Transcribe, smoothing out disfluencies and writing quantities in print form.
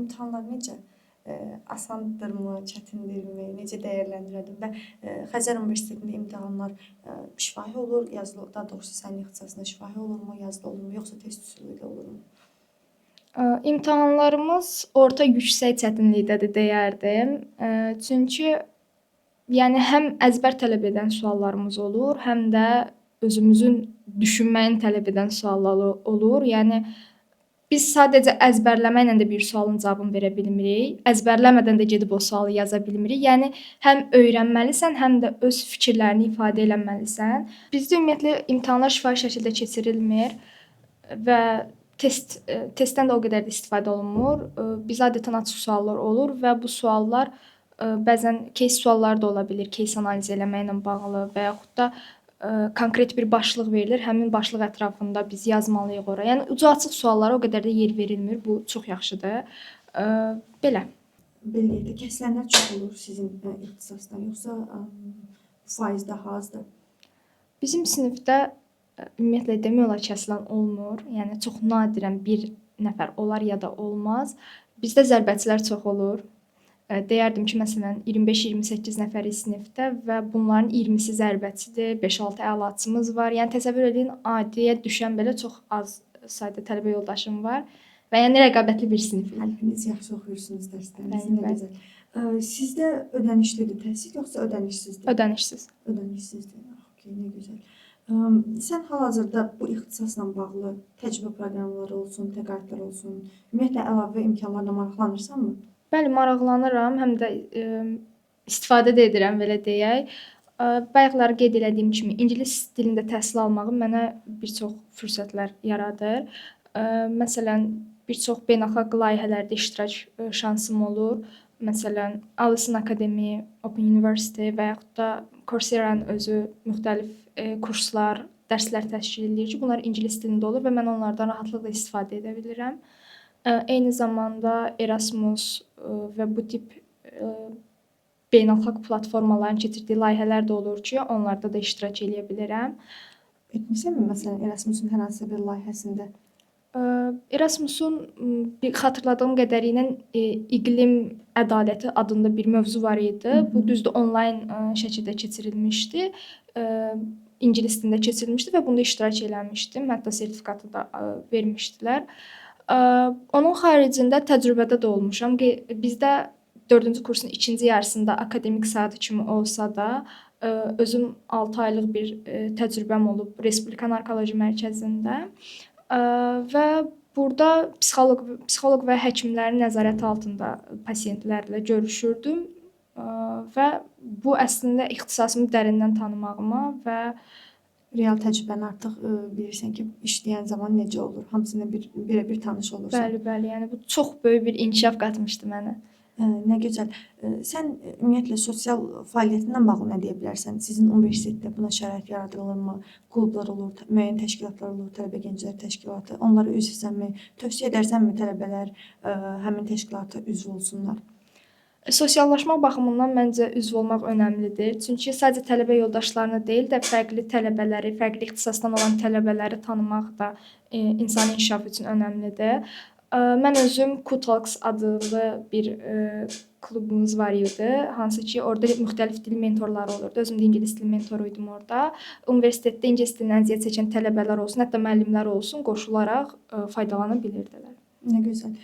imtahanlar necə? Asandırmı, çətindirmi, necə dəyərləndirərdin və Xəzər Universitetində imtahanlar şifahi olur, yazılı, daha doğrusu sənin ixtisasında şifahi olurmu, yazılı olurmu, yoxsa test üsulu ilə olurmu? İmtahanlarımız orta yüksək çətinlikdədir deyərdim. Çünki yəni həm əzbər tələb edən suallarımız olur, həm də özümüzün düşünməyini tələb edən suallar olur. Yəni biz sadəcə əzbərləməklə də bir sualın cavabını verə bilmirik. Əzbərləmədən də gedib o sualı yaza bilmirik. Yəni həm öyrənməlisən, həm də öz fikirlərini ifadə eləməlisən. Bizdə ümumiyyətlə imtahanlar şifahi şəkildə keçirilmir və testdən də o qədər də istifadə olunmur. Bizə adətən açıq suallar olur və bu suallar bəzən case sualları da ola bilir, case analiz eləməklə bağlı və yaxud da konkret bir başlıq verilir. Həmin başlıq ətrafında biz yazmalıyıq ora. Yəni ucu açıq suallara o qədər də yer verilmir. Bu çox yaxşıdır. Belə. Belə də kəsilənlər çox olur sizin ixtisasdan, yoxsa faiz daha azdır? Bizim sinifdə ümumiyyətlə demək olar kəsilən olmur. Yəni çox nadirən bir nəfər olar ya da olmaz. Bizdə zərbəçilər çox olur. Deyərdim ki, məsələn 25-28 nəfərik sinifdə və bunların 20-si zərbəçidir, 5-6 əlaçımız var. Yəni təsəvvür eləyin, adiyə düşən belə çox az sayda tələbə yoldaşım var və yəni rəqabətli bir sinifik. Həlfiniz yaxşı oxuyursunuz dərslərinizi, Bəli, nə gözəl. Sizdə ödənişlidir təhsil, yoxsa ödənişsizdir? Ödənişsiz. Ödənişsizdir. Okay, nə gözəl. Sən hal-hazırda bu ixtisasla bağlı təcrübə proqramları olsun, təqaüdlər olsun, ümumiyyətlə əlavə imkanlarla maraqlanırsanmı? Bəli, maraqlanıram, həm də istifadə də edirəm, belə deyək. Bayaqlar qeyd elədiyim kimi, ingilis dilində təhsil almağım mənə bir çox fürsətlər yaradır. Məsələn, bir çox beynəlxalq layihələrdə iştirak şansım olur. Məsələn, Allison Academy, Open University və yaxud da Coursera-nın özü müxtəlif kurslar, dərslər təşkil edir ki, bunlar ingilis dilində olur və mən onlardan rahatlıqla istifadə edə bilirəm. Eyni zamanda Erasmus və bu tip beynəlxalq platformaların keçirdiyi layihələr də olur ki, onlarda da iştirak edə bilirəm. Etmisənmi məsələn Erasmusun hər hansı bir layihəsində? Erasmusun xatırladığım qədərilə iqlim ədaləti adında bir mövzu var idi. Bu düzdür onlayn şəkildə keçirilmişdi. İngilis dilində keçirilmişdi və bunda iştirak eləmişdim. Hətta sertifikatı da vermişdilər. Onun xaricində təcrübədə də olmuşam. Bizdə 4-cü kursun ikinci yarısında akademik saat kimi olsa da, özüm 6 aylıq bir təcrübəm olub Respublika Narkoloji Mərkəzində və burada psixoloq və həkimlərin nəzarəti altında pasientlərlə görüşürdüm və bu əslində ixtisasımı dərindən tanımağıma və real təcrübəni artıq bilirsən ki, işləyən zaman necə olur, hamısına birə-bir tanış olursan. Bəli, yəni bu çox böyük bir inkişaf qatmışdı mənə. Nə gözəl. Sən ümumiyyətlə sosial fəaliyyətinlə bağlı nə deyə bilərsən? Sizin universitetdə buna şərait yaradılırmı? Klublar olur, müəyyən təşkilatlar olur, tələbə gənclər təşkilatı. Onlara üzvsənmi? Tövsiyə edərsənmi tələbələr həmin təşkilata üzv olsunlar? Sosiallaşmaq baxımından məncə üzv olmaq önəmlidir. Çünki sadəcə tələbə yoldaşlarını deyil də fərqli tələbələri, fərqli ixtisasdan olan tələbələri tanımaq da insan inkişafı üçün önəmlidir. Mən özüm Q-Talks adlı bir klubumuz var idi, hansı ki orada müxtəlif dil mentorları olurdu. Özüm də ingilis dil mentoruydum orada. Universitetdə ingilis dilindən əziyyət çəkən tələbələr olsun, hətta müəllimlər olsun qoşularaq faydalana bilirdilər. Nə gözəl.